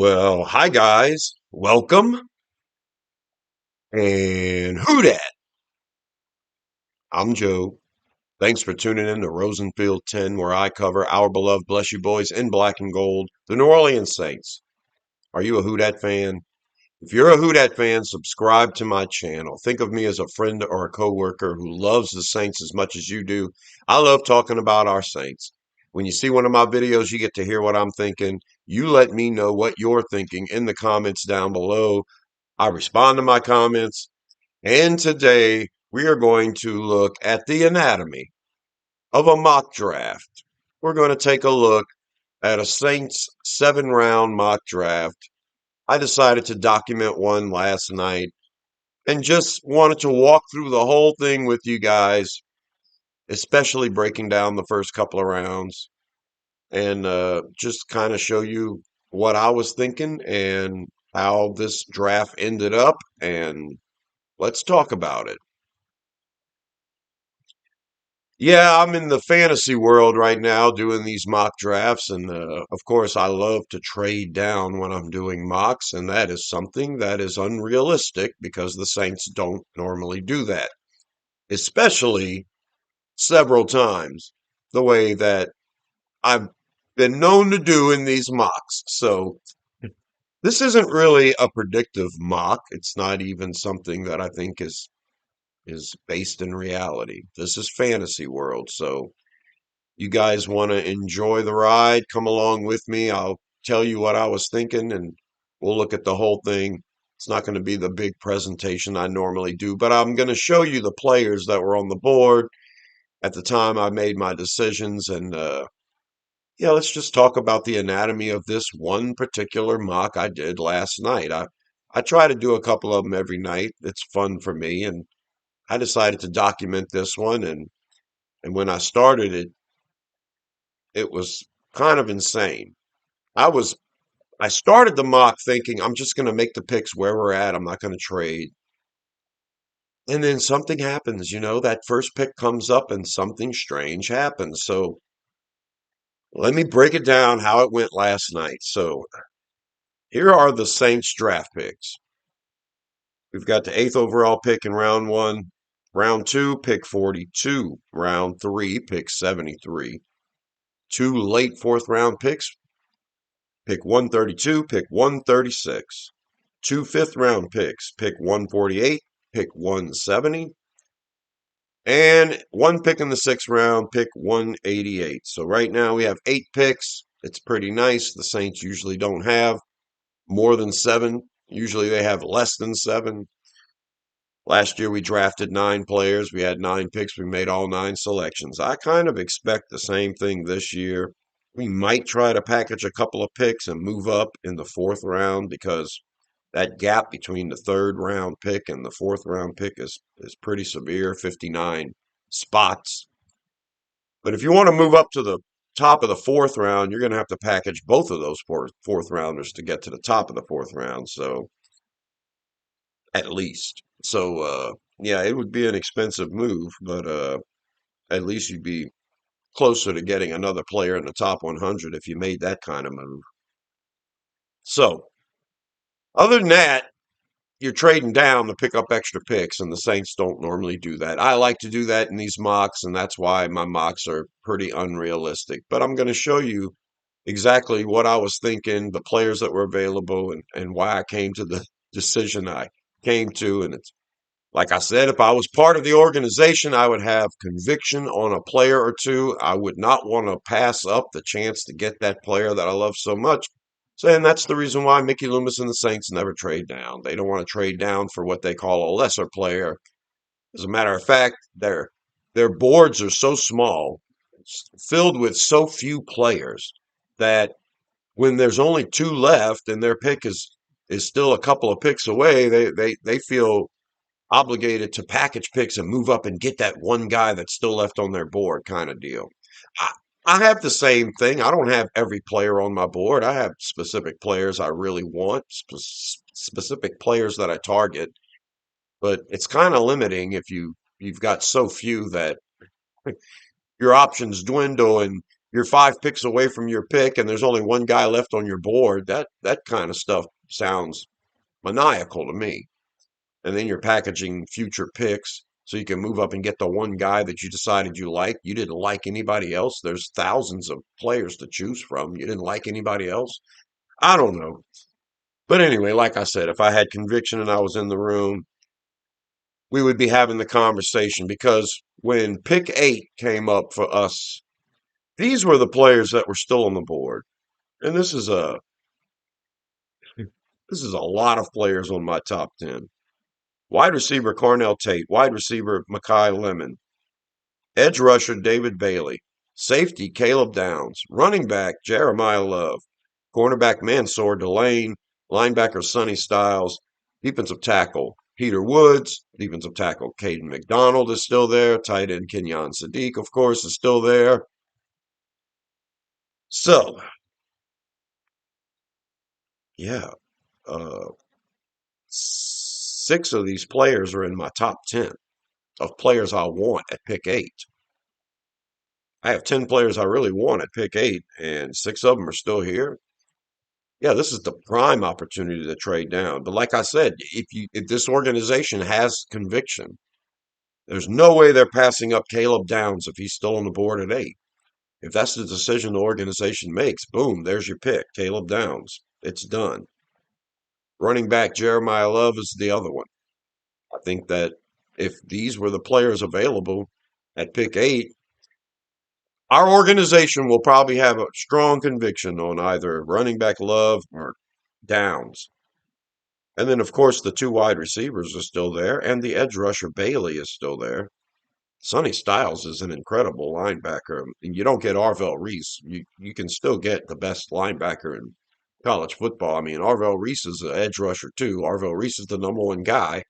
Well, hi guys, welcome, and who dat? I'm Joe. Thanks for tuning in to Rosenfield 10, where I cover our beloved Bless You Boys in black and gold, the New Orleans Saints. Are you a Who Dat fan? If you're a Who Dat fan, subscribe to my channel. Think of me as a friend or a coworker who loves the Saints as much as you do. I love talking about our Saints. When you see one of my videos, you get to hear what I'm thinking. You let me know what you're thinking in the comments down below. I respond to my comments, and today we are going to look at the anatomy of a mock draft. We're going to take a look at a Saints 7 round mock draft. I decided to document one last night and just wanted to walk through the whole thing with you guys, especially breaking down the first couple of rounds and just kind of show you what I was thinking and how this draft ended up, and let's talk about it. Yeah, I'm in the fantasy world right now doing these mock drafts, and of course, I love to trade down when I'm doing mocks, and that is something that is unrealistic because the Saints don't normally do that, especially several times the way that I've been known to do in these mocks. So, this isn't really a predictive mock. It's not even something that I think is based in reality. This is fantasy world, so you guys want to enjoy the ride, come along with me. I'll tell you what I was thinking and we'll look at the whole thing. It's not going to be the big presentation I normally do, but I'm going to show you the players that were on the board at the time I made my decisions. And yeah, let's just talk about the anatomy of this one particular mock I did last night. I try to do a couple of them every night. It's fun for me. And I decided to document this one. And when I started it, it was kind of insane. I was I started the mock thinking I'm just going to make the picks where we're at. I'm not going to trade. And then something happens, that first pick comes up and something strange happens. So let me break it down how it went last night. So here are the Saints draft picks. We've got the 8th overall pick in round 1, round 2, pick 42, round 3, pick 73, 2 late 4th round picks, pick 132, pick 136. 2 5th round picks, pick 148, pick 170, and 1 pick in the 6th round, pick 188. So right now we have 8 picks. It's pretty nice. The Saints usually don't have more than 7. Usually they have less than 7. Last year we drafted 9 players. We had 9 picks. We made all 9 selections. I kind of expect the same thing this year. We might try to package a couple of picks and move up in the 4th round because that gap between the 3rd round pick and the 4th round pick is pretty severe, 59 spots. But if you want to move up to the top of the 4th round, you're going to have to package both of those fourth rounders to get to the top of the 4th round. So at least. So yeah, it would be an expensive move, but at least you'd be closer to getting another player in the top 100 if you made that kind of move. So other than that, you're trading down to pick up extra picks, and the Saints don't normally do that. I like to do that in these mocks, and that's why my mocks are pretty unrealistic. But I'm going to show you exactly what I was thinking, the players that were available, and why I came to the decision I came to. And it's like I said, if I was part of the organization, I would have conviction on a player or two. I would not want to pass up the chance to get that player that I love so much. So, and that's the reason why Mickey Loomis and the Saints never trade down. They don't want to trade down for what they call a lesser player. As a matter of fact, their boards are so small, filled with so few players, that when there's only 2 left and their pick is still a couple of picks away, they feel obligated to package picks and move up and get that one guy that's still left on their board kind of deal. I, I have the same thing. I don't have every player on my board. I have specific players I really want, specific players that I target, but it's kind of limiting if you've got so few that your options dwindle, and you're 5 picks away from your pick and there's only one guy left on your board. That kind of stuff sounds maniacal to me. And then you're packaging future picks so you can move up and get the one guy that you decided you liked. You didn't like anybody else. There's thousands of players to choose from. You didn't like anybody else. I don't know. But anyway, like I said, if I had conviction and I was in the room, we would be having the conversation because when pick 8 came up for us, these were the players that were still on the board. And this is a lot of players on my top 10. Wide receiver Carnell Tate, wide receiver Makai Lemon, edge rusher David Bailey, safety Caleb Downs, running back Jeremiah Love, cornerback Mansour Delane, linebacker Sonny Styles, defensive tackle Peter Woods, defensive tackle Caden McDonald is still there, tight end Kenyon Sadiq, of course, is still there. So, yeah, uh, 6 of these players are in my top 10 of players I want at pick 8. I have 10 players I really want at pick 8, and 6 of them are still here. Yeah, this is the prime opportunity to trade down. But like I said, if this organization has conviction, there's no way they're passing up Caleb Downs if he's still on the board at 8. If that's the decision the organization makes, boom, there's your pick, Caleb Downs. It's done. Running back Jeremiah Love is the other one. I think that if these were the players available at pick 8, our organization will probably have a strong conviction on either running back Love or Downs. And then, of course, the 2 wide receivers are still there, and the edge rusher Bailey is still there. Sonny Styles is an incredible linebacker. And you don't get Arvell Reese. You can still get the best linebacker in college football. I mean, Arvell Reese is an edge rusher too. Arvell Reese is the number one guy,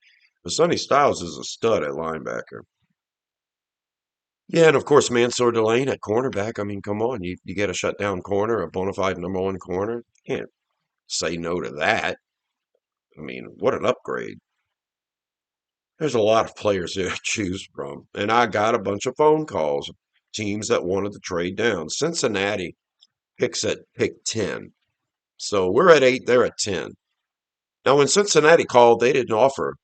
but Sonny Styles is a stud at linebacker. Yeah, and of course Mansour Delane at cornerback. I mean, come on, you get a shutdown corner, a bona fide number one corner. Can't say no to that. I mean, what an upgrade. There's a lot of players there to choose from. And I got a bunch of phone calls, teams that wanted to trade down. Cincinnati picks at pick 10. So we're at 8, they're at 10. Now, when Cincinnati called, they didn't offer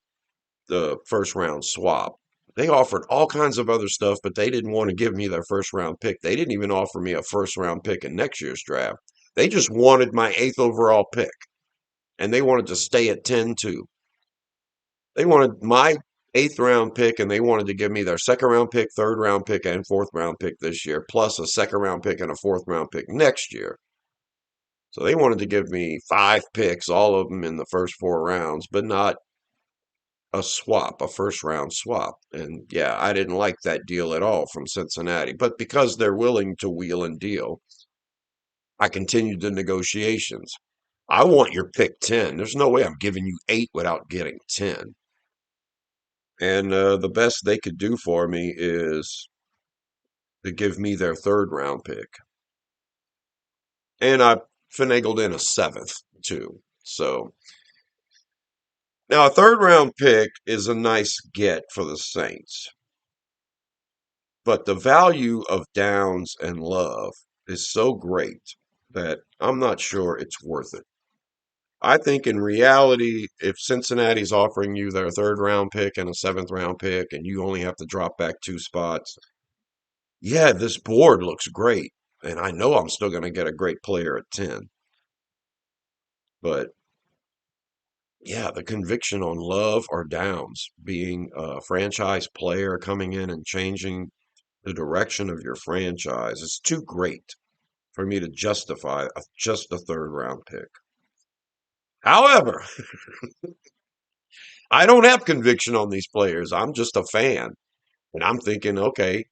the first round swap. They offered all kinds of other stuff, but they didn't want to give me their first round pick. They didn't even offer me a first round pick in next year's draft. They just wanted my 8th overall pick, and they wanted to stay at 10 too. They wanted my 8th round pick, and they wanted to give me their second round pick, third round pick, and fourth round pick this year, plus a second round pick and a fourth round pick next year. So they wanted to give me 5 picks, all of them in the first 4 rounds, but not a swap, a first round swap. And yeah, I didn't like that deal at all from Cincinnati. But because they're willing to wheel and deal, I continued the negotiations. I want your pick 10. There's no way I'm giving you 8 without getting 10. And the best they could do for me is to give me their third round pick. And I finagled in a 7th too. So now a third round pick is a nice get for the Saints. But the value of Downs and Love is so great that I'm not sure it's worth it. I think in reality, if Cincinnati's offering you their third round pick and a 7th round pick, and you only have to drop back 2 spots, yeah, this board looks great. And I know I'm still going to get a great player at 10. But yeah, the conviction on Love or Downs being a franchise player coming in and changing the direction of your franchise is too great for me to justify just a third round pick. However, I don't have conviction on these players. I'm just a fan. And I'm thinking, okay,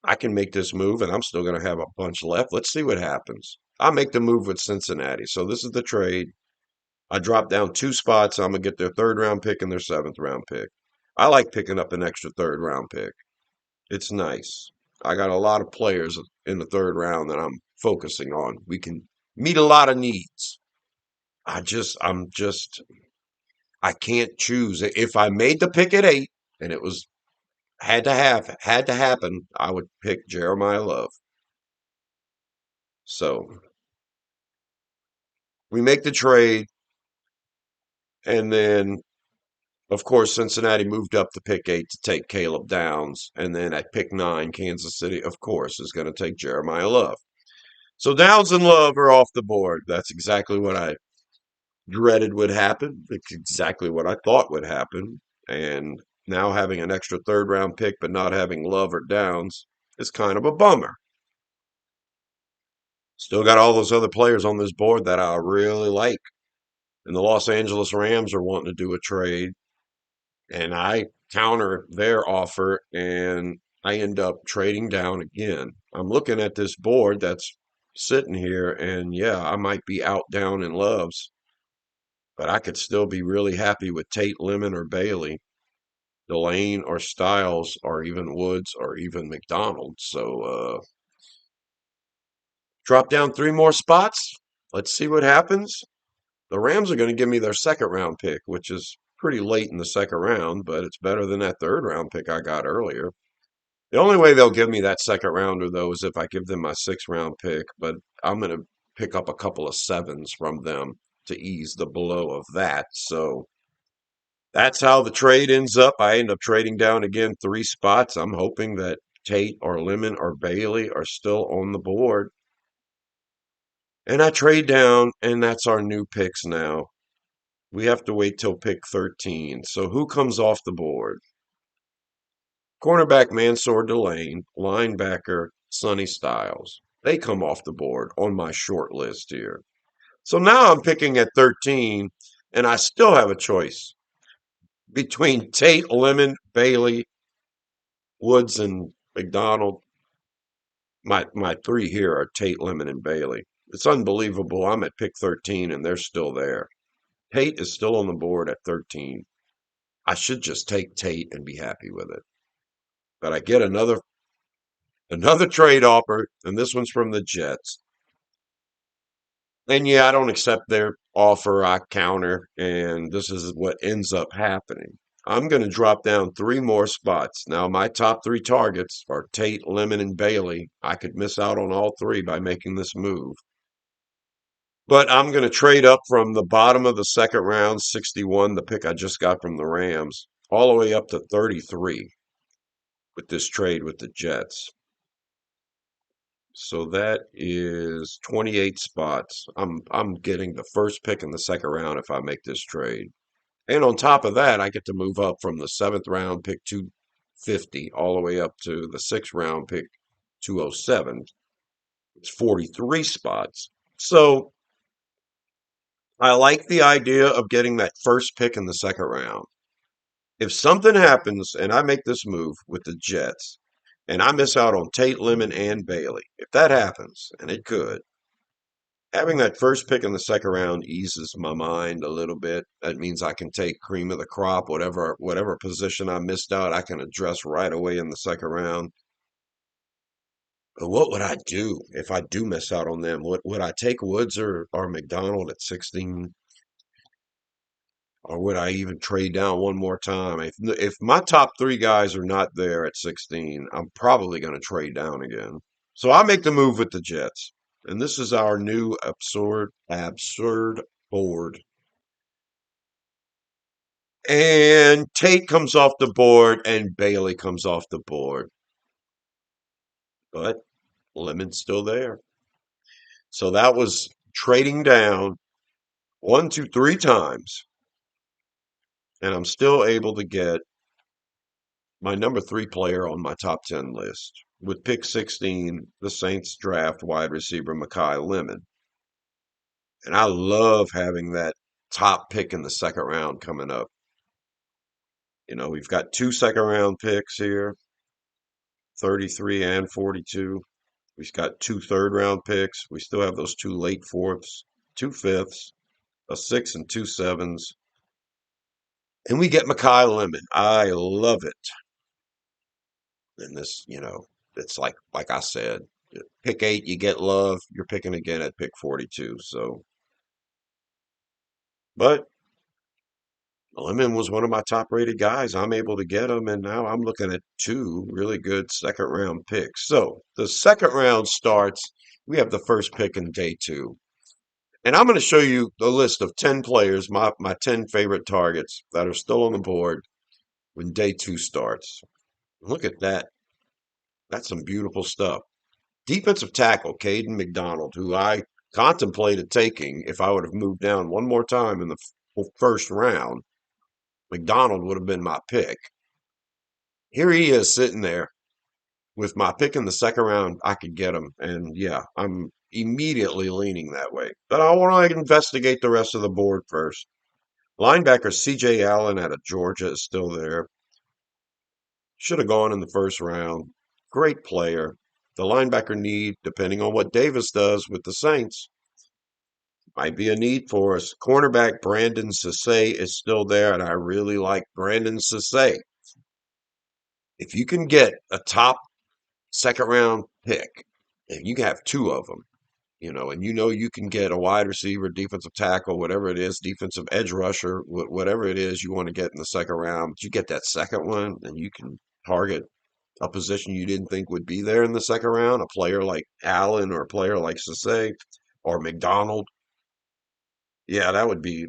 I can make this move and I'm still going to have a bunch left. Let's see what happens. I'll make the move with Cincinnati. So this is the trade. I drop down 2 spots. I'm going to get their third round pick and their 7th round pick. I like picking up an extra third round pick. It's nice. I got a lot of players in the third round that I'm focusing on. We can meet a lot of needs. I'm just, I can't choose. If I made the pick at 8 and it was had to happen, I would pick Jeremiah Love. So we make the trade, and then, of course, Cincinnati moved up to pick 8 to take Caleb Downs. And then at pick 9, Kansas City, of course, is going to take Jeremiah Love. So Downs and Love are off the board. That's exactly what I dreaded would happen. It's exactly what I thought would happen. And now having an extra third round pick, but not having Love or Downs is kind of a bummer. Still got all those other players on this board that I really like. And the Los Angeles Rams are wanting to do a trade. And I counter their offer and I end up trading down again. I'm looking at this board that's sitting here, and yeah, I might be out down in Loves, but I could still be really happy with Tate, Lemon, or Bailey, Delane, or Styles, or even Woods, or even McDonald. So drop down 3 more spots. Let's see what happens. The Rams are going to give me their second round pick, which is pretty late in the second round, but it's better than that third round pick I got earlier. The only way they'll give me that second rounder, though, is if I give them my sixth round pick, but I'm going to pick up a couple of sevens from them to ease the blow of that. So that's how the trade ends up. I end up trading down again 3 spots. I'm hoping that Tate or Lemon or Bailey are still on the board. And I trade down, and that's our new picks now. We have to wait till pick 13. So who comes off the board? Cornerback Mansour Delane, linebacker Sonny Styles. They come off the board on my short list here. So now I'm picking at 13, and I still have a choice between Tate, Lemon, Bailey, Woods, and McDonald. My three here are Tate, Lemon, and Bailey. It's unbelievable. I'm at pick 13, and they're still there. Tate is still on the board at 13. I should just take Tate and be happy with it. But I get another trade offer, and this one's from the Jets. And yeah, I don't accept their offer. I counter, and this is what ends up happening. I'm going to drop down 3 more spots. Now, my top 3 targets are Tate, Lemon, and Bailey. I could miss out on all 3 by making this move. But I'm going to trade up from the bottom of the second round, 61, the pick I just got from the Rams, all the way up to 33 with this trade with the Jets. So that is 28 spots. I'm getting the first pick in the second round if I make this trade. And on top of that, I get to move up from the 7th round pick 250 all the way up to the 6th round pick 207. It's 43 spots. So I like the idea of getting that first pick in the second round. If something happens and I make this move with the Jets and I miss out on Tate, Lemon, and Bailey, if that happens, and it could, having that first pick in the second round eases my mind a little bit. That means I can take cream of the crop, whatever position I missed out, I can address right away in the second round. But what would I do if I do miss out on them? Would I take Woods or McDonald at 16? Or would I even trade down one more time? If my top 3 guys are not there at 16, I'm probably going to trade down again. So I make the move with the Jets. And this is our new absurd board. And Tate comes off the board and Bailey comes off the board. But Lemon's still there. So that was trading down 1, 2, 3 times. And I'm still able to get my number 3 player on my top 10 list. With pick 16, the Saints draft wide receiver Mekhi Lemon. And I love having that top pick in the second round coming up. You know, we've got 2 second round picks here, 33 and 42. We've got 2 third round picks. We still have those 2 late fourths, 2 fifths, a 6 and 2 sevens. And we get Mekhi Lemon. I love it. And this, it's like I said, pick 8, you get Love. You're picking again at pick 42. So, but Lemon was one of my top rated guys. I'm able to get him, and now I'm looking at 2 really good second round picks. So the second round starts We have the first pick in day two. And I'm going to show you the list of 10 players, my 10 favorite targets that are still on the board when day two starts. Look at that. That's some beautiful stuff. Defensive tackle, Caden McDonald, who I contemplated taking if I would have moved down one more time in the first round. McDonald would have been my pick. Here he is sitting there with my pick in the second round. I could get him. And yeah, I'm immediately leaning that way. But I want to investigate the rest of the board first. Linebacker CJ Allen out of Georgia is still there. Should have gone in the first round. Great player. The linebacker need, depending on what Davis does with the Saints, might be a need for us. Cornerback Brandon Sisse is still there, and I really like Brandon Sisse. If you can get a top second round pick, and you can have two of them, and you can get a wide receiver, defensive tackle, whatever it is, defensive edge rusher, whatever it is you want to get in the second round. But you get that second one, and you can target a position you didn't think would be there in the second round, a player like Allen or a player like Sisse or McDonald. Yeah, that would be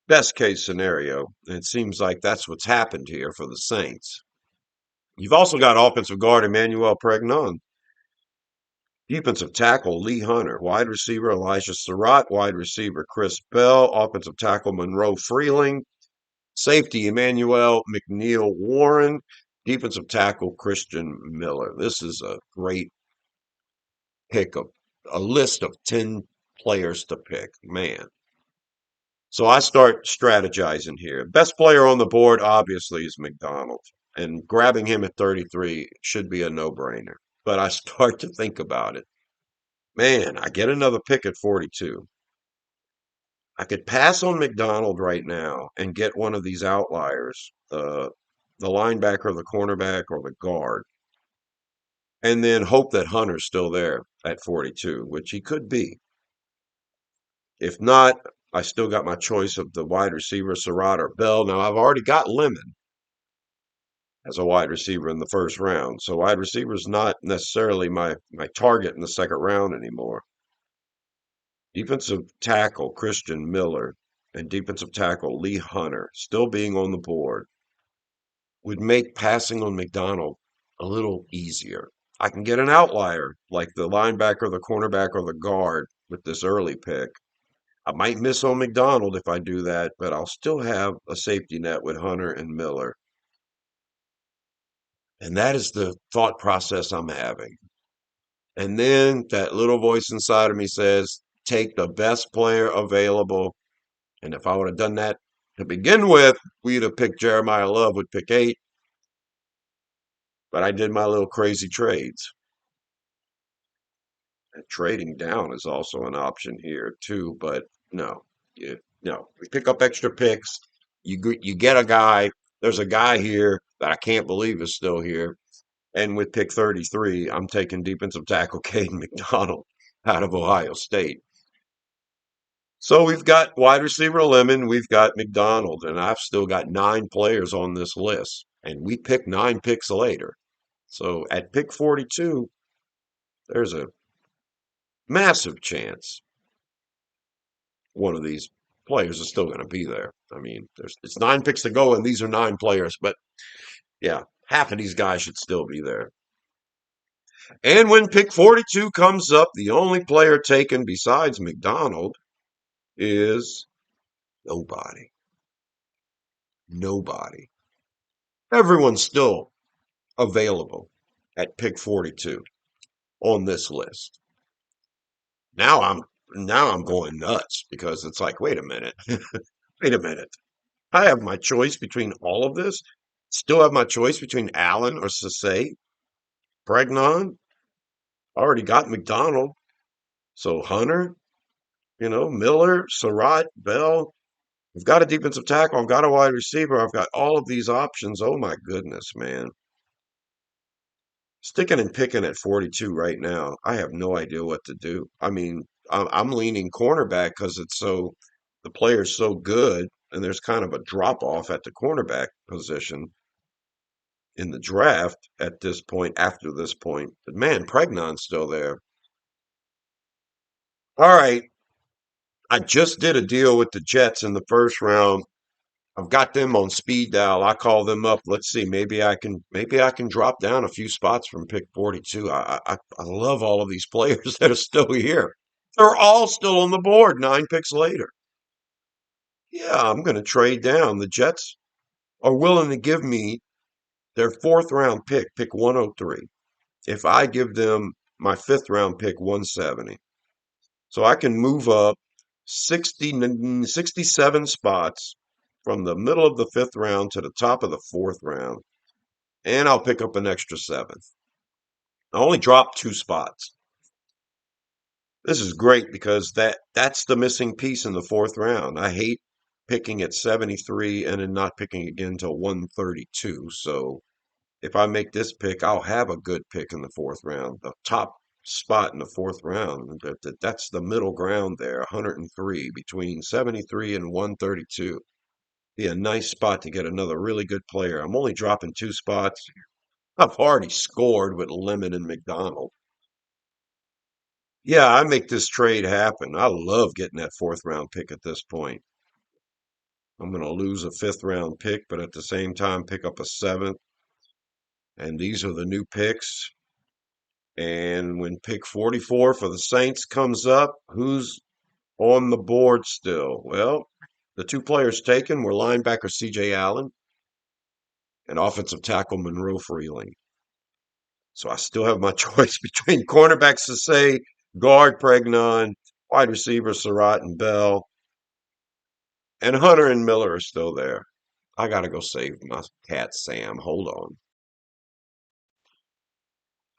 best case scenario. And it seems like that's what's happened here for the Saints. You've also got offensive guard Emmanuel Pregnon, defensive tackle Lee Hunter, wide receiver Elijah Surratt, wide receiver Chris Bell, offensive tackle Monroe Freeling, safety Emmanuel McNeil Warren, defensive tackle Christian Miller. This is a great pick of a list of 10 players to pick. Man. So I start strategizing here. Best player on the board, obviously, is McDonald. And grabbing him at 33 should be a no-brainer. But I start to think about it. Man, I get another pick at 42. I could pass on McDonald right now and get one of these outliers, the linebacker, the cornerback, or the guard, and then hope that Hunter's still there at 42, which he could be. If not, I still got my choice of the wide receiver, Surratt or Bell. Now, I've already got Lemon as a wide receiver in the first round. So wide receiver is not necessarily my target in the second round anymore. Defensive tackle, Christian Miller, and defensive tackle, Lee Hunter, still being on the board, would make passing on McDonald a little easier. I can get an outlier like the linebacker, the cornerback, or the guard with this early pick. I might miss on McDonald if I do that, but I'll still have a safety net with Hunter and Miller. And that is the thought process I'm having. And then that little voice inside of me says, take the best player available. And if I would have done that to begin with, we'd have picked Jeremiah Love with pick 8. But I did my little crazy trades. And trading down is also an option here too, but no, we pick up extra picks. You get a guy. There's a guy here that I can't believe is still here. And with pick 33, I'm taking defensive tackle Caden McDonald out of Ohio State. So we've got wide receiver Lemon, we've got McDonald, and I've still got 9 players on this list. And we pick 9 picks later. So at pick 42, there's a massive chance one of these players is still going to be there. I mean, it's 9 picks to go, and these are 9 players, but yeah, half of these guys should still be there. And when pick 42 comes up, the only player taken besides McDonald is nobody. Nobody. Everyone's still available at pick 42 on this list. Now I'm going nuts because it's like, wait a minute. Wait a minute. I have my choice between all of this. Still have my choice between Allen or Sisse. Pregnon. Already got McDonald. So Hunter, Miller, Surratt, Bell. I've got a defensive tackle. I've got a wide receiver. I've got all of these options. Oh my goodness, man. Sticking and picking at 42 right now. I have no idea what to do. I mean, I'm leaning cornerback because the player's so good, and there's kind of a drop off at the cornerback position in the draft at this point, after this point. But man, Pregnon's still there. All right. I just did a deal with the Jets in the first round. I've got them on speed dial. I call them up. Let's see. Maybe I can drop down a few spots from pick 42. I love all of these players that are still here. They're all still on the board 9 picks later. Yeah, I'm going to trade down. The Jets are willing to give me their fourth round pick, pick 103, if I give them my fifth round pick 170. So I can move up 67 spots from the middle of the fifth round to the top of the fourth round, and I'll pick up an extra seventh. I only dropped 2 spots. This is great because that's the missing piece in the fourth round. I hate picking at 73 and then not picking again till 132. So if I make this pick, I'll have a good pick in the fourth round. The top spot in the fourth round, that's the middle ground there, 103 between 73 and 132. Be a nice spot to get another really good player. I'm only dropping 2 spots. I've already scored with Lemon and McDonald. Yeah, I make this trade happen. I love getting that fourth round pick at this point. I'm going to lose a fifth round pick, but at the same time pick up a seventh. And these are the new picks. And when pick 44 for the Saints comes up, who's on the board still? Well, the 2 players taken were linebacker C.J. Allen and offensive tackle Monroe Freeling. So I still have my choice between cornerback Sase, guard Pregnon, wide receiver Surratt and Bell, and Hunter and Miller are still there. I got to go save my cat Sam. Hold on.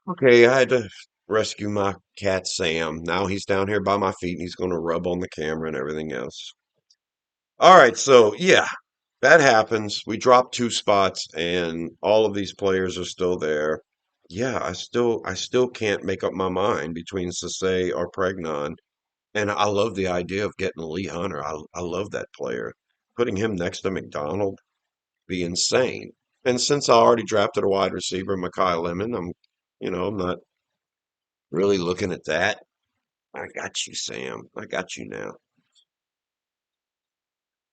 Okay, I had to rescue my cat Sam. Now he's down here by my feet and he's going to rub on the camera and everything else. All right, so yeah, that happens. We dropped 2 spots and all of these players are still there. Yeah, I still can't make up my mind between Sase or Pregnon. And I love the idea of getting Lee Hunter. I love that player. Putting him next to McDonald be insane. And since I already drafted a wide receiver, Mekhi Lemon, I'm not really looking at that. I got you, Sam. I got you now.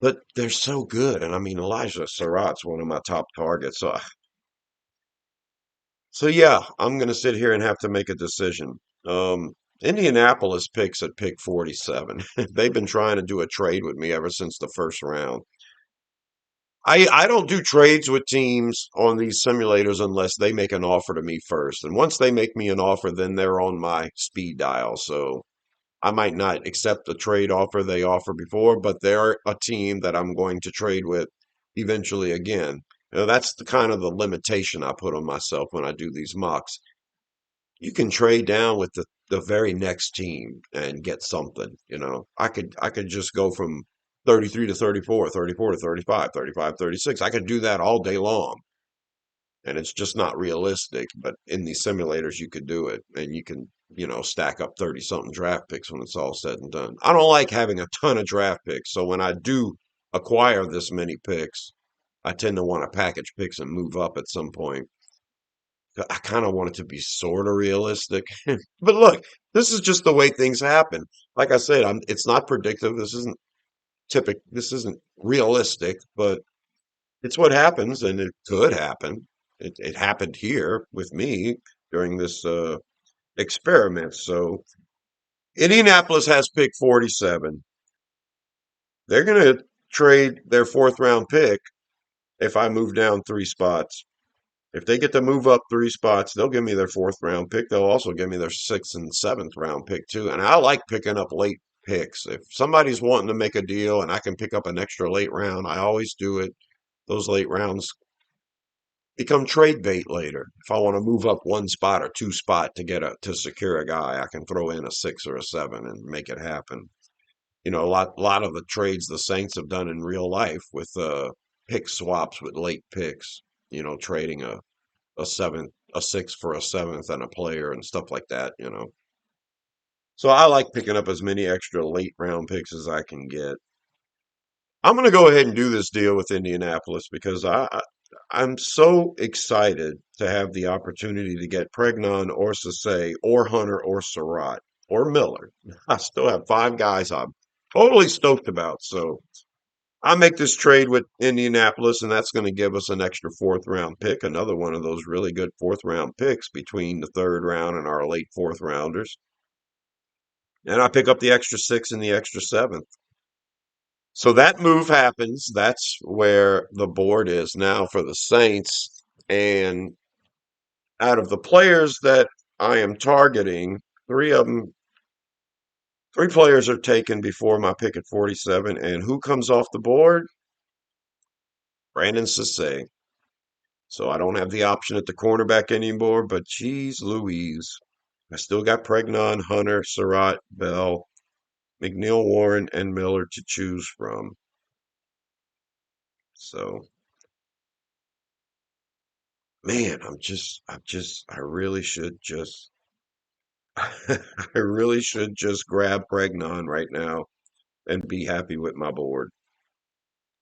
But they're so good. And I mean, Elijah Surratt's one of my top targets. So yeah, I'm going to sit here and have to make a decision. Um, Indianapolis picks at pick 47. They've been trying to do a trade with me ever since the first round. I don't do trades with teams on these simulators unless they make an offer to me first. And once they make me an offer, then they're on my speed dial. So I might not accept the trade offer they offer before, but they're a team that I'm going to trade with eventually again. That's the kind of the limitation I put on myself when I do these mocks. You can trade down with the very next team and get something. I could just go from 33 to 34, 34 to 35, 35, 36. I could do that all day long. And it's just not realistic. But in these simulators, you could do it. And you can, stack up 30 something draft picks when it's all said and done. I don't like having a ton of draft picks. So when I do acquire this many picks, I tend to want to package picks and move up at some point. I kind of want it to be sort of realistic. But look, this is just the way things happen. Like I said, it's not predictive. This isn't typical. This isn't realistic, but it's what happens, and it could happen. It happened here with me during this experiment. So Indianapolis has pick 47. They're going to trade their fourth round pick if I move down 3 spots. If they get to move up 3 spots, they'll give me their fourth round pick. They'll also give me their sixth and seventh round pick too. And I like picking up late picks. If somebody's wanting to make a deal and I can pick up an extra late round, I always do it. Those late rounds become trade bait later. If I want to move up 1 spot or 2 spot to secure a guy, I can throw in a 6 or a 7 and make it happen. A lot of the trades the Saints have done in real life with pick swaps with late picks. Trading a seventh, a sixth for a seventh and a player and stuff like that. So I like picking up as many extra late round picks as I can get. I'm going to go ahead and do this deal with Indianapolis because I'm so excited to have the opportunity to get Pregnon or Sase or Hunter or Surratt. or Miller. I still have five guys I'm totally stoked about. So I make this trade with Indianapolis, and that's going to give us an extra fourth round pick, another one of those really good fourth round picks between the third round and our late fourth rounders. And I pick up the extra six and the extra seventh. So that move happens. That's where the board is now for the Saints. And out of the players that I am targeting, three of them, three players are taken before my pick at 47. And who comes off the board? Brandon Sassay. So I don't have the option at the cornerback anymore, but geez Louise. I still got Pregnon, Hunter, Surratt, Bell, McNeil, Warren, and Miller to choose from. So, man, I really should just, I really should just grab Pregnon right now and be happy with my board.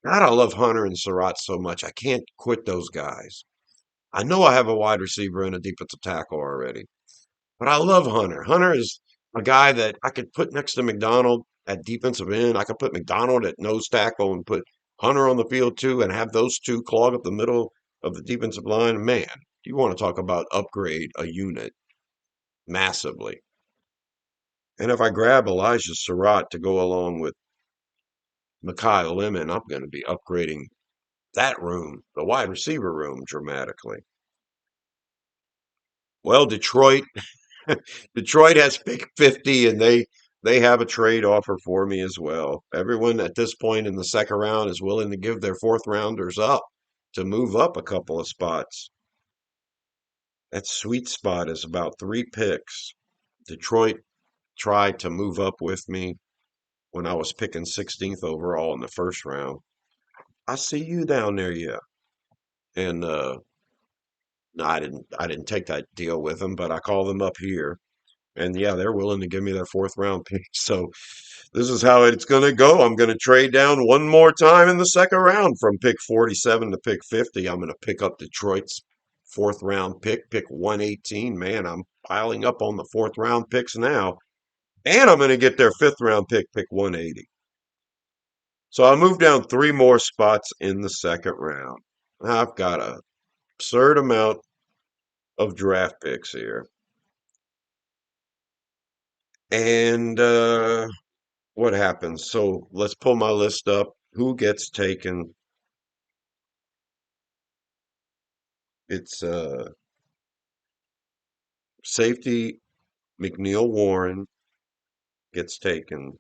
God, I love Hunter and Surratt so much. I can't quit those guys. I know I have a wide receiver and a defensive tackle already. But I love Hunter. Hunter is a guy that I could put next to McDonald at defensive end. I could put McDonald at nose tackle and put Hunter on the field too and have those two clog up the middle of the defensive line. Man, you want to talk about upgrade a unit massively. And if I grab Elijah Surratt to go along with Mekhi Lemon, I'm going to be upgrading that room, the wide receiver room, dramatically. Well, Detroit has pick 50 and they have a trade offer for me as well. Everyone at this point in the second round is willing to give their fourth rounders up to move up a couple of spots. That sweet spot is about three picks. Detroit tried to move up with me when I was picking 16th overall in the first round. I see you down there, yeah. And no, I didn't take that deal with them, but I called them up here. And yeah, they're willing to give me their fourth round pick. So this is how it's going to go. I'm going to trade down one more time in the second round from pick 47 to pick 50. I'm going to pick up Detroit's fourth round pick 118. Man, I'm piling up on the fourth round picks now. And I'm going to get their fifth round pick 180. So I moved down three more spots in the second round. I've got a absurd amount of draft picks here. And what happens? So let's pull my list up. Who gets taken? It's safety McNeil Warren gets taken.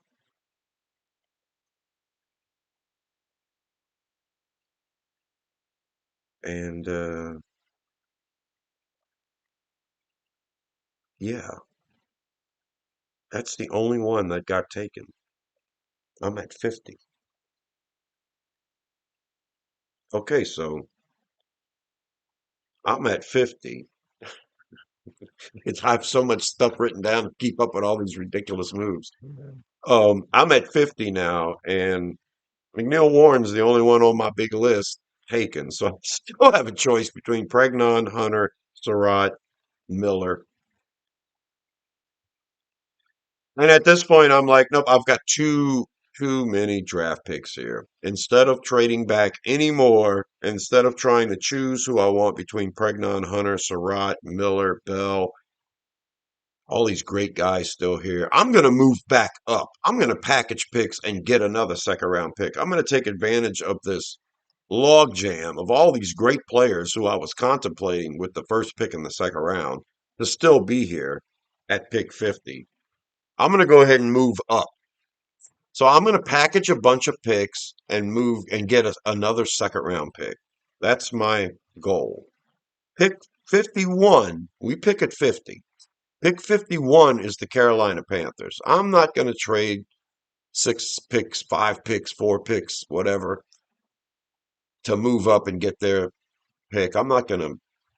And yeah, that's the only one that got taken. I'm at 50. Okay, so I'm at 50. I have so much stuff written down to keep up with all these ridiculous moves. I'm at 50 now, and McNeil Warren's the only one on my big list taken. So I still have a choice between Pregnon, Hunter, Surratt, Miller. And at this point, I'm like, nope, I've got too many draft picks here. Instead of trading back anymore, instead of trying to choose who I want between Pregnon, Hunter, Surratt, Miller, Bell, all these great guys still here, I'm going to move back up. I'm going to package picks and get another second round pick. I'm going to take advantage of this log jam of all these great players who I was contemplating with the first pick in the second round to still be here at pick 50. I'm going to go ahead and move up. So I'm going to package a bunch of picks and move and get another second round pick. That's my goal. Pick 51. We pick at 50. Pick 51 is the Carolina Panthers. I'm not going to trade six picks, five picks, four picks, whatever, to move up and get their pick. I'm not going to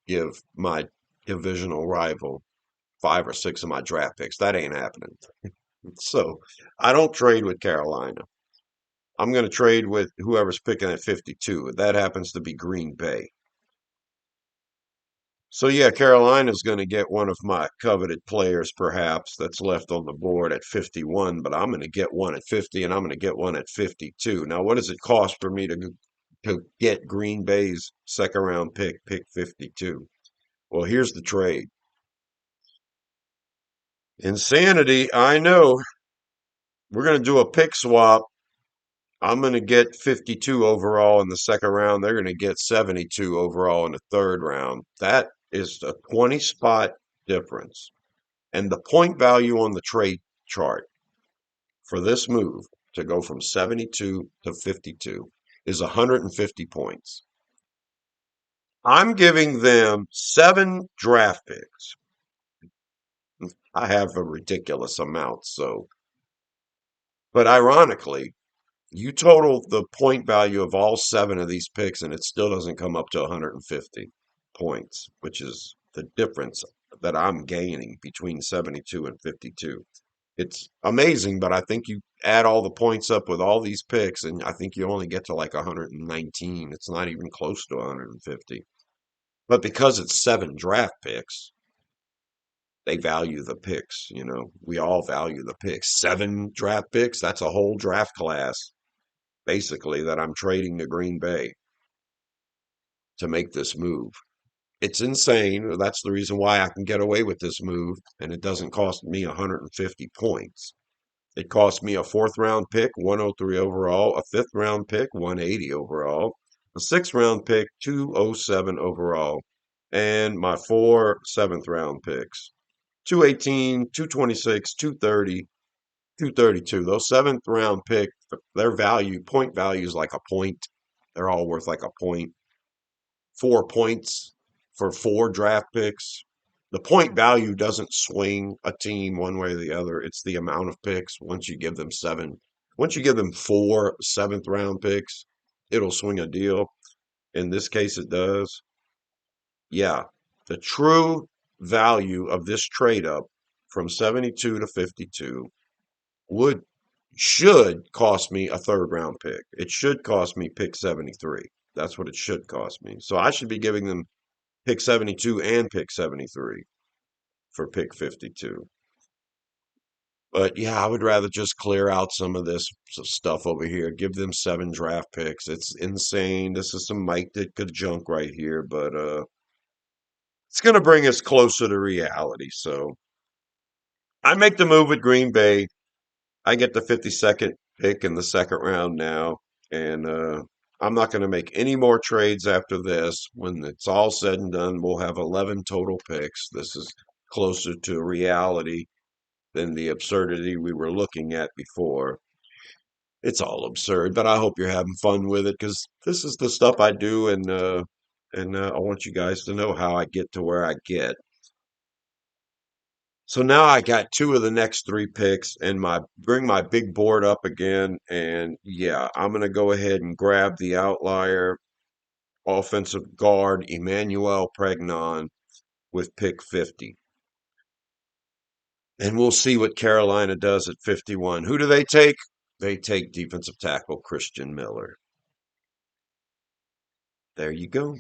give my divisional rival five or six of my draft picks. That ain't happening. So I don't trade with Carolina. I'm going to trade with whoever's picking at 52. That happens to be Green Bay. So yeah, Carolina's going to get one of my coveted players, perhaps, that's left on the board at 51, but I'm going to get one at 50 and I'm going to get one at 52. Now, what does it cost for me to get Green Bay's second round pick, pick 52? Well, here's the trade. Insanity, I know. We're going to do a pick swap. I'm going to get 52 overall in the second round. They're going to get 72 overall in the third round. That is a 20 spot difference. And the point value on the trade chart for this move to go from 72 to 52 is 150 points. I'm giving them 7 draft picks. I have a ridiculous amount, so, but ironically, you total the point value of all 7 of these picks, and it still doesn't come up to 150 points, which is the difference that I'm gaining between 72 and 52. It's amazing, but I think you add all the points up with all these picks, and I think you only get to like 119. It's not even close to 150. But because it's 7 draft picks, they value the picks. We all value the picks. 7 draft picks, that's a whole draft class, basically, that I'm trading to Green Bay to make this move. It's insane. That's the reason why I can get away with this move, and it doesn't cost me 150 points. It cost me a fourth round pick, 103 overall, a fifth round pick, 180 overall, a sixth round pick, 207 overall, and my 4 seventh round picks, 218, 226, 230, 232. Those seventh round picks, their point value is like a point. They're all worth like a point. 4 points for 4 draft picks. The point value doesn't swing a team one way or the other. It's the amount of picks. Once you give them 7, once you give them 4 seventh round picks, it'll swing a deal. In this case, it does. Yeah, the true value of this trade up from 72 to 52 would should cost me a third round pick. It should cost me pick 73. That's what it should cost me. So I should be giving them pick 72 and pick 73 for pick 52. But yeah, I would rather just clear out some of this stuff over here. Give them 7 draft picks. It's insane. This is some Mike Ditka junk right here, but it's going to bring us closer to reality. So I make the move with Green Bay. I get the 52nd pick in the second round now, and I'm not going to make any more trades after this. When it's all said and done, we'll have 11 total picks. This is closer to reality than the absurdity we were looking at before. It's all absurd, but I hope you're having fun with it because this is the stuff I do, and I want you guys to know how I get to where I get. So now I got 2 of the next 3 picks and my bring my big board up again. And yeah, I'm going to go ahead and grab the outlier offensive guard Emmanuel Pregnon with pick 50. And we'll see what Carolina does at 51. Who do they take? They take defensive tackle Christian Miller. There you go.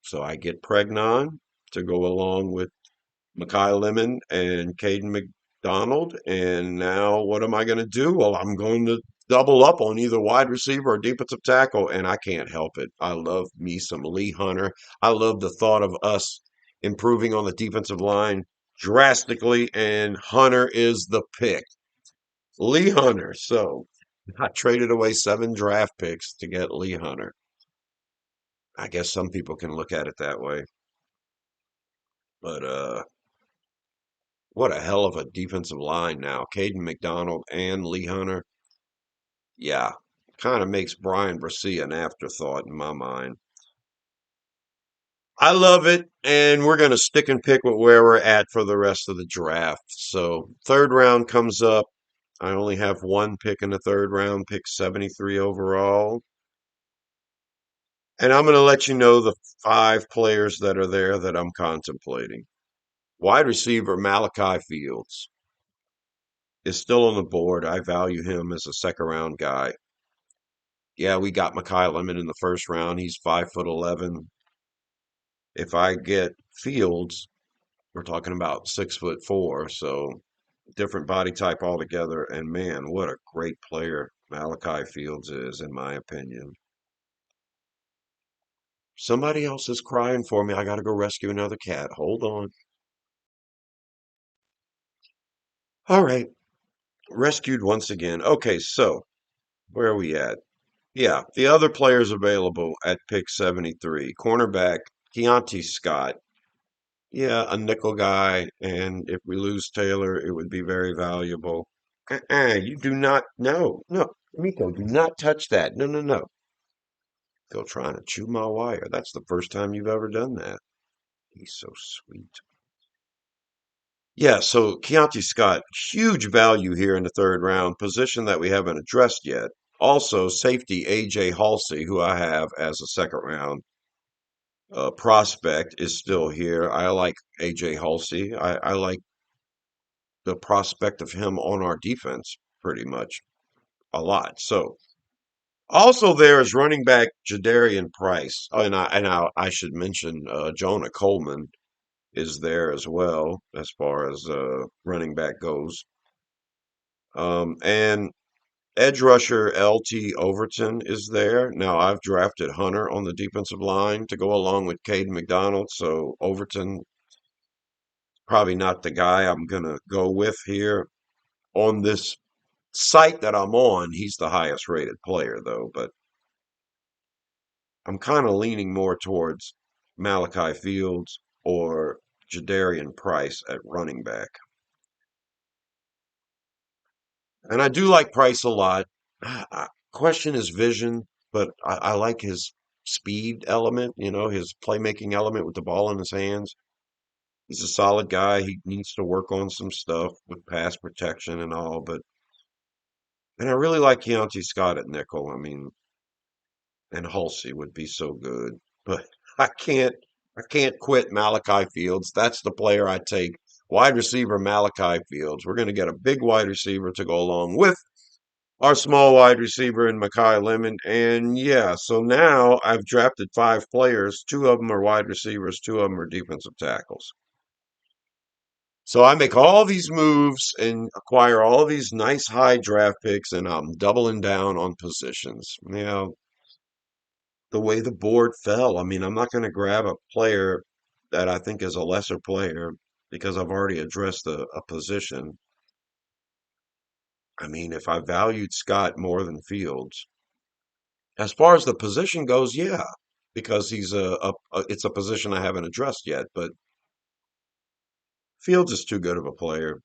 So I get Pregnon to go along with Makai Lemon and Caden McDonald. And now what am I going to do? Well, I'm going to double up on either wide receiver or defensive tackle, and I can't help it. I love me some Lee Hunter. I love the thought of us improving on the defensive line drastically, and Hunter is the pick. Lee Hunter. So I traded away 7 draft picks to get Lee Hunter. I guess some people can look at it that way. But what a hell of a defensive line now. Caden McDonald and Lee Hunter. Yeah, kind of makes Brian Brissy an afterthought in my mind. I love it, and we're going to stick and pick with where we're at for the rest of the draft. So, third round comes up. I only have one pick in the third round, pick 73 overall. And I'm going to let you know the 5 players that are there that I'm contemplating. Wide receiver Malachi Fields is still on the board. I value him as a second round guy. Yeah, we got Makai Lemon in the first round. He's 5'11". If I get Fields, we're talking about 6'4", so different body type altogether. And man, what a great player Malachi Fields is, in my opinion. Somebody else is crying for me. I gotta go rescue another cat. Hold on. All right, rescued once again. Okay, so where are we at? Yeah, the other players available at pick 73. Cornerback, Keontae Scott. Yeah, a nickel guy, and if we lose Taylor, it would be very valuable. You do not, no, no, Miko, do not touch that. No, no, no. Go trying to chew my wire. That's the first time you've ever done that. He's so sweet. Yeah, so Keontae Scott, huge value here in the third round, position that we haven't addressed yet. Also, safety AJ Halsey, who I have as a second round prospect, is still here. I like AJ Halsey. I like the prospect of him on our defense pretty much a lot. So also there is running back Jadarian Price. Oh, and I should mention Jonah Coleman is there as well as far as running back goes. And edge rusher LT Overton is there. Now I've drafted Hunter on the defensive line to go along with Caden McDonald, so Overton probably not the guy I'm gonna go with here on this site that I'm on. He's the highest rated player though, but I'm kind of leaning more towards Malachi Fields or Jadarian Price at running back. And I do like Price a lot. Question his vision, but I like his speed element, his playmaking element with the ball in his hands. He's a solid guy. He needs to work on some stuff with pass protection and all, and I really like Keontae Scott at nickel. I mean, and Halsey would be so good, but I can't I can't quit Malachi Fields. That's the player I take. Wide receiver Malachi Fields. We're going to get a big wide receiver to go along with our small wide receiver in Makai Lemon. And yeah, so now I've drafted five players. Two of them are wide receivers, two of them are defensive tackles. So I make all these moves and acquire all these nice high draft picks, and I'm doubling down on positions. The way the board fell. I mean, I'm not going to grab a player that I think is a lesser player because I've already addressed a position. I mean, if I valued Scott more than Fields, as far as the position goes, yeah, because he's it's a position I haven't addressed yet. But Fields is too good of a player.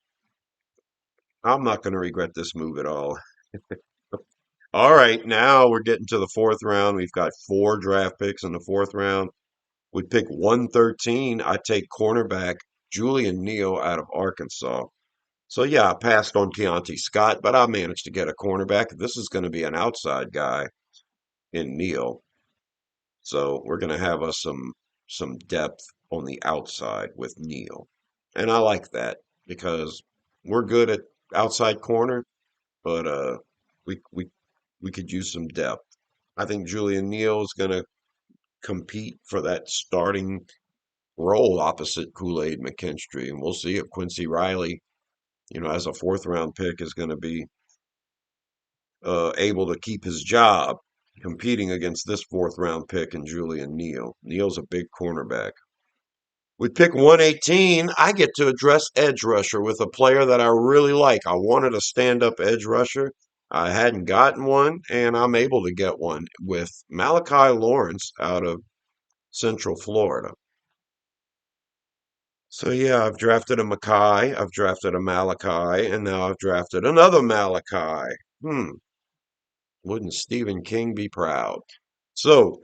I'm not going to regret this move at all. All right, now we're getting to the fourth round. We've got four draft picks in the fourth round. We pick 113. I take cornerback Julian Neal out of Arkansas. So yeah, I passed on Keontae Scott, but I managed to get a cornerback. This is going to be an outside guy in Neal. So we're going to have us some depth on the outside with Neal. And I like that because we're good at outside corner, but we we we could use some depth. I think Julian Neal is going to compete for that starting role opposite Kool-Aid McKinstry, and we'll see if Quincy Riley, as a fourth round pick, is going to be able to keep his job competing against this fourth round pick and Julian Neal. Neal's a big cornerback. With pick 118, I get to address edge rusher with a player that I really like. I wanted a stand-up edge rusher. I hadn't gotten one, and I'm able to get one with Malachi Lawrence out of Central Florida. So yeah, I've drafted a Makai, I've drafted a Malachi, and now I've drafted another Malachi. Wouldn't Stephen King be proud? So,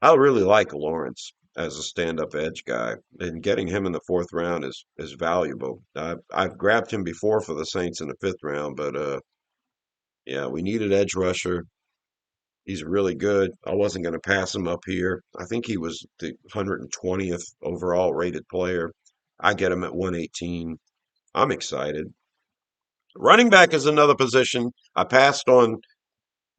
I really like Lawrence as a stand-up edge guy, and getting him in the fourth round is valuable. I've grabbed him before for the Saints in the fifth round, but yeah, we needed edge rusher. He's really good. I wasn't going to pass him up here. I think he was the 120th overall rated player. I get him at 118. I'm excited. Running back is another position. I passed on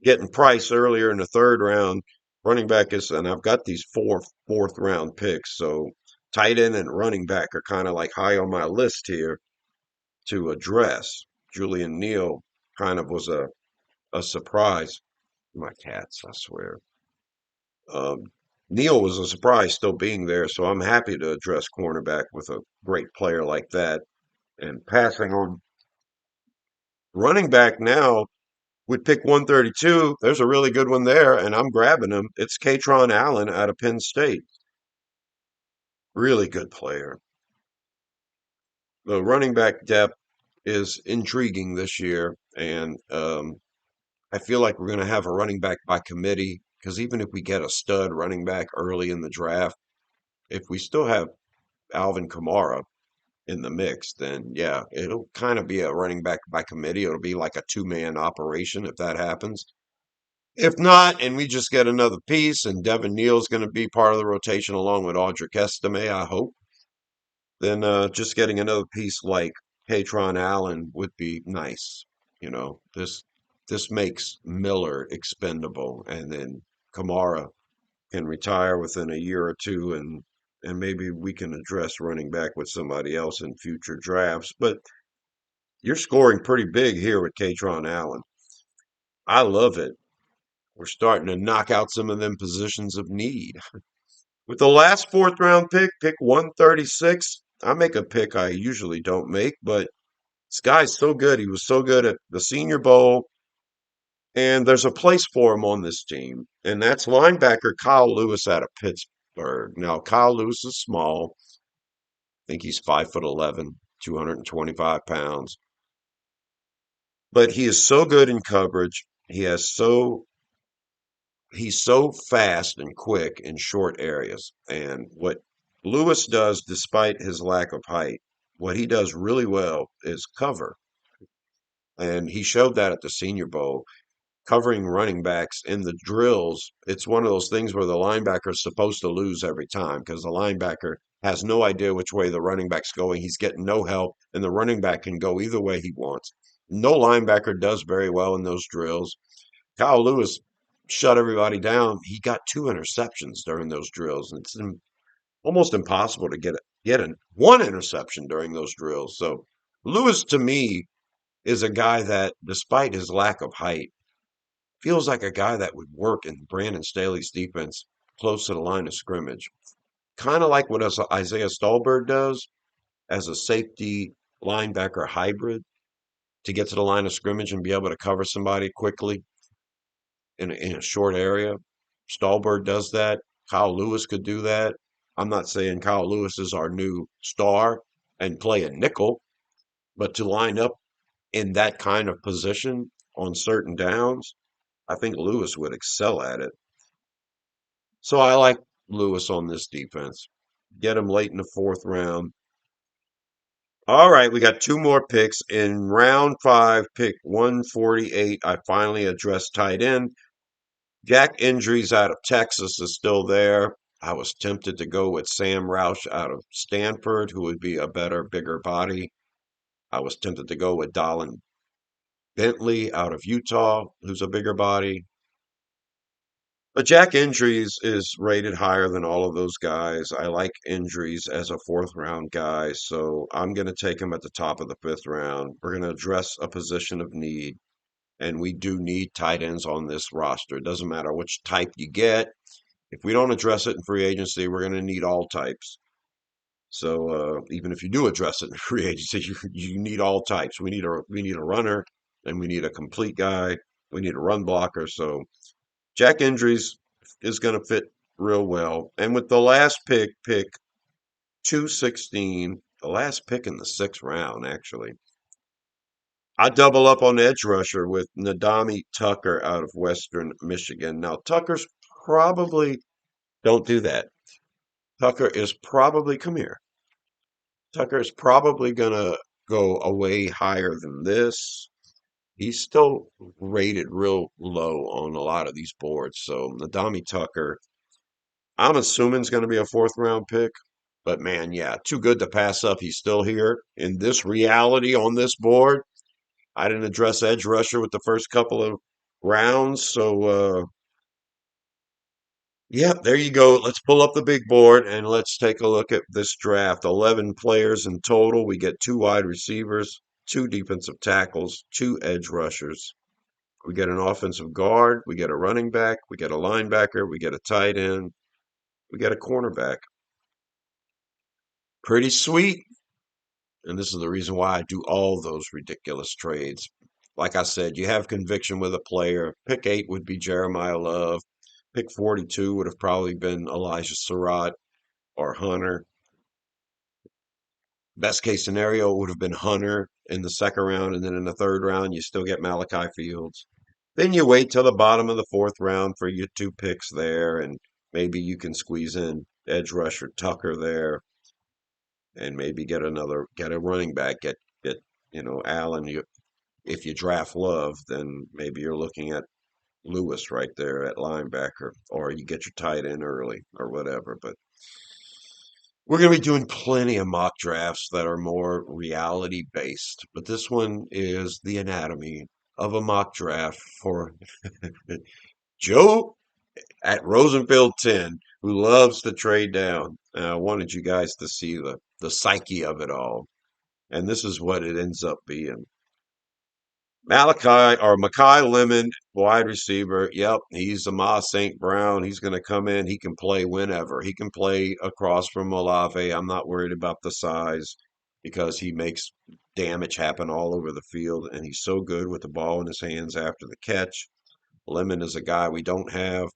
getting Price earlier in the third round. Running back is, and I've got these four fourth round picks. So tight end and running back are kind of like high on my list here to address. Julian Neal kind of was a surprise. My cats, I swear. Um, Neal was a surprise still being there, so I'm happy to address cornerback with a great player like that. And passing on running back now with pick 132, there's a really good one there, and I'm grabbing him. It's Katron Allen out of Penn State. Really good player. The running back depth is intriguing this year, and I feel like we're going to have a running back by committee because even if we get a stud running back early in the draft, if we still have Alvin Kamara in the mix, then yeah, it'll kind of be a running back by committee. It'll be like a two-man operation if that happens. If not, and we just get another piece, and Devin Neal's going to be part of the rotation along with Audric Estime, I hope, then just getting another piece like Patron Allen would be nice. This makes Miller expendable, and then Kamara can retire within a year or two, and maybe we can address running back with somebody else in future drafts. But you're scoring pretty big here with Katron Allen. I love it. We're starting to knock out some of them positions of need. With the last fourth round pick 136, I make a pick I usually don't make, but this guy's so good. He was so good at the Senior Bowl, and there's a place for him on this team, and that's linebacker Kyle Lewis out of Pittsburgh. Now, Kyle Lewis is small. I think he's 5'11", 225 pounds, but he is so good in coverage. He's so fast and quick in short areas. And what Lewis does, despite his lack of height, what he does really well is cover. And he showed that at the Senior Bowl, covering running backs in the drills. It's one of those things where the linebacker is supposed to lose every time because the linebacker has no idea which way the running back's going. He's getting no help, and the running back can go either way he wants. No linebacker does very well in those drills. Kyle Lewis shut everybody down. He got two interceptions during those drills, and it's almost impossible to get one interception during those drills. So Lewis, to me, is a guy that, despite his lack of height, feels like a guy that would work in Brandon Staley's defense close to the line of scrimmage. Kind of like what Isaiah Stallbird does as a safety linebacker hybrid to get to the line of scrimmage and be able to cover somebody quickly in a short area. Stallbird does that. Kyle Lewis could do that. I'm not saying Kyle Lewis is our new star and play a nickel, but to line up in that kind of position on certain downs, I think Lewis would excel at it. So I like Lewis on this defense. Get him late in the fourth round. All right, we got two more picks. In round 5, pick 148, I finally addressed tight end. Jack Injuries out of Texas is still there. I was tempted to go with Sam Roush out of Stanford, who would be a better, bigger body. I was tempted to go with Dolan Bentley out of Utah, who's a bigger body. But Jack Injuries is rated higher than all of those guys. I like Injuries as a fourth round guy, so I'm going to take him at the top of the fifth round. We're going to address a position of need, and we do need tight ends on this roster. It doesn't matter which type you get. If we don't address it in free agency, we're going to need all types. So even if you do address it in free agency, you need all types. We need a runner, and we need a complete guy. We need a run blocker. So Jack Injuries is going to fit real well. And with the last pick 216, the last pick in the sixth round, actually, I double up on edge rusher with Nadami Tucker out of Western Michigan. Now, Tucker's probably, don't do that. Tucker is probably, come here. Tucker is probably going to go away higher than this. He's still rated real low on a lot of these boards. So Nadami Tucker, I'm assuming is going to be a fourth round pick. But man, yeah, too good to pass up. He's still here in this reality on this board. I didn't address edge rusher with the first couple of rounds, so Yep, there you go. Let's pull up the big board and let's take a look at this draft. 11 players in total. We get two wide receivers, two defensive tackles, two edge rushers. We get an offensive guard, we get a running back, we get a linebacker, we get a tight end, we get a cornerback. Pretty sweet. And this is the reason why I do all those ridiculous trades. Like I said, you have conviction with a player. Pick 8 would be Jeremiah Love. Pick 42 would have probably been Elijah Surratt or Hunter. Best case scenario would have been Hunter in the second round, and then in the third round, you still get Malachi Fields. Then you wait till the bottom of the fourth round for your two picks there, and maybe you can squeeze in edge rusher Tucker there, and maybe get a running back, get Allen. If you draft Love, then maybe you're looking at Lewis right there at linebacker, or you get your tight end early or whatever. But we're going to be doing plenty of mock drafts that are more reality based, but this one is the anatomy of a mock draft for Joe at Rosenfield 10, who loves to trade down. I wanted you guys to see the psyche of it all, and this is what it ends up being. Malachi or Makai Lemon, wide receiver. Yep, he's Amah St. Brown. He's going to come in. He can play whenever. He can play across from Olave. I'm not worried about the size because he makes damage happen all over the field, and he's so good with the ball in his hands after the catch. Lemon is a guy we don't have.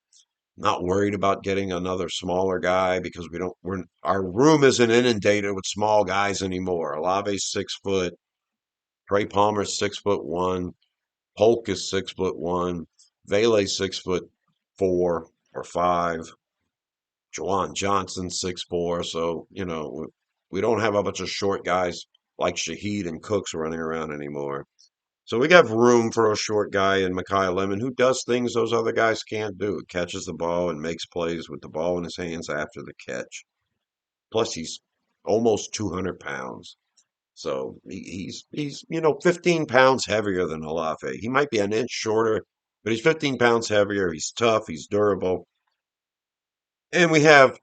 Not worried about getting another smaller guy because our room isn't inundated with small guys anymore. Olave's 6 foot. Trey Palmer's 6'1". Polk is 6'1". Vele's 6'4" or 5". Jawan Johnson 6'4". So, we don't have a bunch of short guys like Shaheed and Cooks running around anymore. So we got room for a short guy in Micaiah Lemon who does things those other guys can't do. Catches the ball and makes plays with the ball in his hands after the catch. Plus, he's almost 200 pounds. So he's 15 pounds heavier than Olave. He might be an inch shorter, but he's 15 pounds heavier. He's tough. He's durable. And we have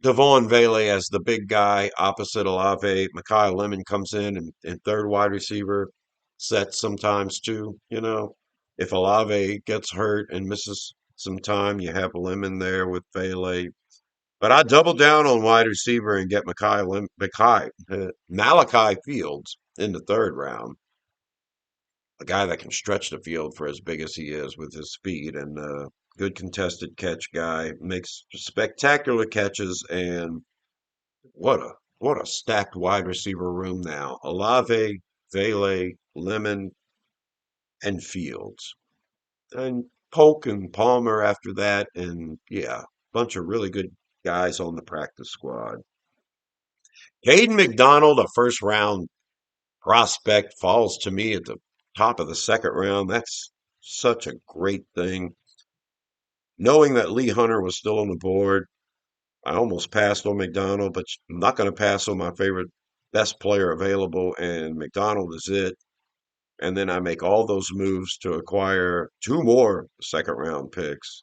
Devon Vele as the big guy opposite Olave. Micaiah Lemon comes in and third wide receiver set sometimes too. If Olave gets hurt and misses some time, you have Lemon there with Vele. But I double down on wide receiver and get Malachi Fields in the third round. A guy that can stretch the field for as big as he is with his speed and good contested catch guy. Makes spectacular catches and what a stacked wide receiver room now. Olave, Vele, Lemon, and Fields. And Polk and Palmer after that. And yeah, bunch of really good guys on the practice squad. Caden McDonald, a first round prospect, falls to me at the top of the second round. That's such a great thing. Knowing that Lee Hunter was still on the board, I almost passed on McDonald, but I'm not going to pass on my favorite best player available, and McDonald is it. And then I make all those moves to acquire two more second round picks.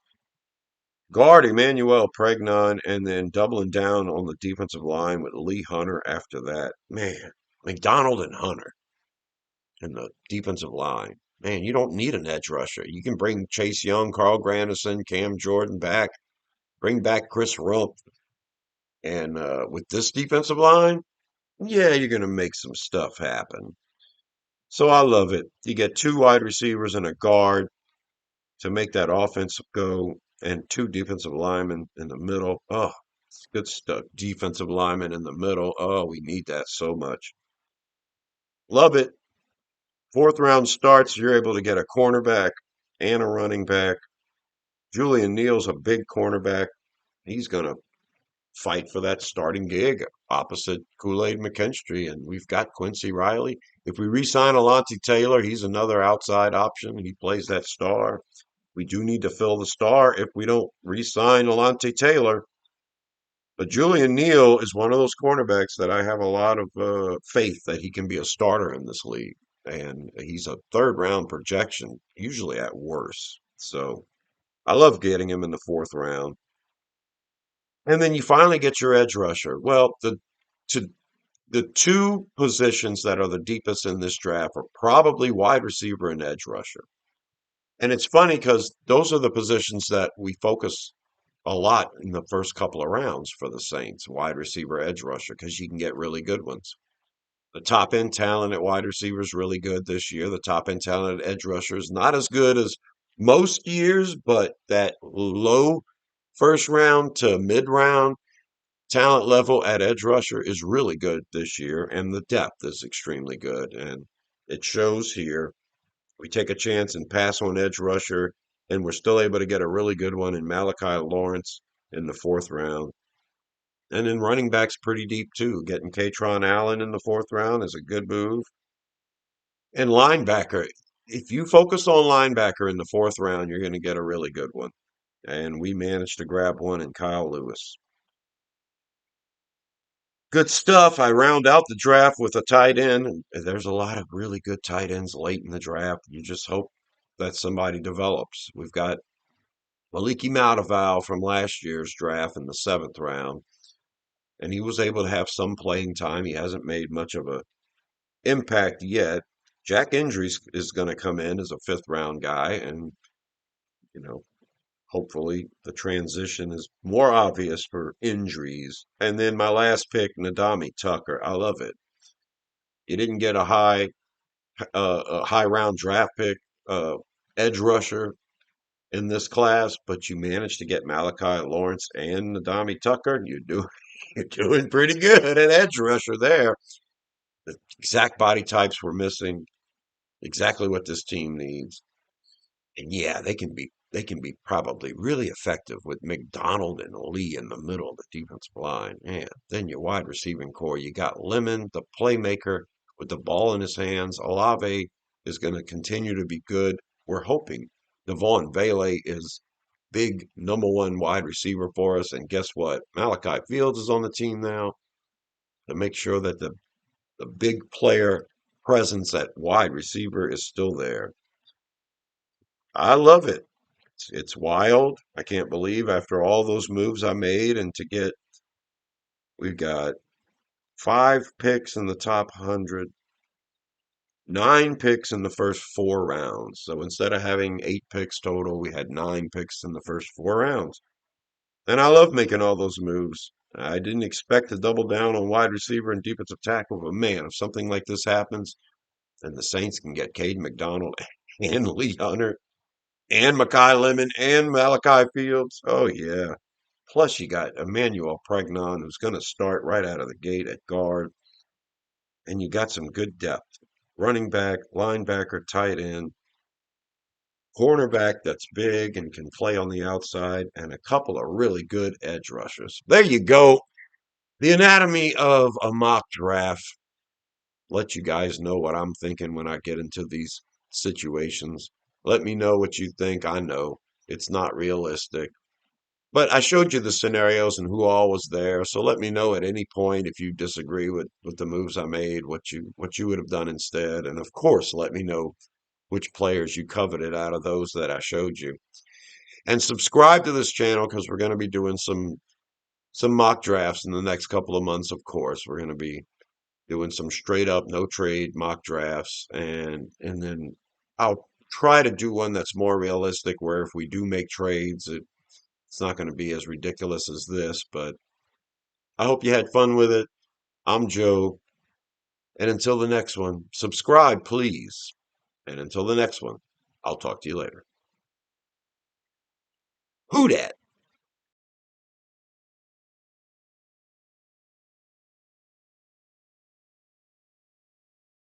Guard Emmanuel Pregnon, and then doubling down on the defensive line with Lee Hunter after that. Man, McDonald and Hunter in the defensive line. Man, you don't need an edge rusher. You can bring Chase Young, Carl Granderson, Cam Jordan back, bring back Chris Rump. And with this defensive line, yeah, you're going to make some stuff happen. So I love it. You get two wide receivers and a guard to make that offense go, and two defensive linemen in the middle. Oh, it's good stuff. Defensive linemen in the middle. Oh, we need that so much. Love it. Fourth round starts, you're able to get a cornerback and a running back. Julian Neal's a big cornerback. He's going to fight for that starting gig opposite Kool-Aid McKinstry, and we've got Quincy Riley. If we re-sign Alontae Taylor, he's another outside option. He plays that star. We do need to fill the star if we don't re-sign Alontae Taylor. But Julian Neal is one of those cornerbacks that I have a lot of faith that he can be a starter in this league. And he's a third round projection, usually at worst. So I love getting him in the fourth round. And then you finally get your edge rusher. Well, to, the two positions that are the deepest in this draft are probably wide receiver and edge rusher. And it's funny because those are the positions that we focus a lot in the first couple of rounds for the Saints, wide receiver, edge rusher, because you can get really good ones. The top end talent at wide receiver is really good this year. The top end talent at edge rusher is not as good as most years, but that low first round to mid round talent level at edge rusher is really good this year, and the depth is extremely good. And it shows here. We take a chance and pass on edge rusher, and we're still able to get a really good one in Malachi Lawrence in the fourth round. And then running back's pretty deep too. Getting Katron Allen in the fourth round is a good move. And linebacker, if you focus on linebacker in the fourth round, you're going to get a really good one. And we managed to grab one in Kyle Lewis. Good stuff. I round out the draft with a tight end. There's a lot of really good tight ends late in the draft. You just hope that somebody develops. We've got Maliki Mataval from last year's draft in the seventh round, and he was able to have some playing time. He hasn't made much of a impact yet. Jack Indries is going to come in as a fifth round guy, and you know, hopefully the transition is more obvious for injuries. And then my last pick, Nadami Tucker. I love it. You didn't get a high round draft pick, edge rusher in this class, but you managed to get Malachi Lawrence and Nadami Tucker. You're doing pretty good at edge rusher there. The exact body types we're missing, exactly what this team needs. And yeah, they can be probably really effective with McDonald and Lee in the middle of the defensive line. Man, then your wide receiving core, you got Lemon, the playmaker with the ball in his hands. Olave is going to continue to be good. We're hoping Devon Vele is big number one wide receiver for us. And guess what? Malachi Fields is on the team now to make sure that the big player presence at wide receiver is still there. I love it. It's wild. I can't believe after all those moves I made and to get, we've got 5 picks in the top 100, 9 picks in the first 4 rounds. So instead of having 8 picks total, we had 9 picks in the first 4 rounds. And I love making all those moves. I didn't expect to double down on wide receiver and defensive tackle, but man, if something like this happens, then the Saints can get Caden McDonald and Lee Hunter and Makai Lemon and Malachi Fields. Oh, yeah. Plus, you got Emmanuel Pregnon, who's going to start right out of the gate at guard. And you got some good depth. Running back, linebacker, tight end, cornerback that's big and can play on the outside, and a couple of really good edge rushers. There you go. The anatomy of a mock draft. Let you guys know what I'm thinking when I get into these situations. Let me know what you think. I know it's not realistic. But I showed you the scenarios and who all was there. So let me know at any point if you disagree with the moves I made, what you would have done instead. And of course, let me know which players you coveted out of those that I showed you. And subscribe to this channel because we're going to be doing some mock drafts in the next couple of months, of course. We're going to be doing some straight up no trade mock drafts and then I'll try to do one that's more realistic where if we do make trades, it's not going to be as ridiculous as this, but I hope you had fun with it. I'm Joe. And until the next one, subscribe, please. And until the next one, I'll talk to you later. Who dat?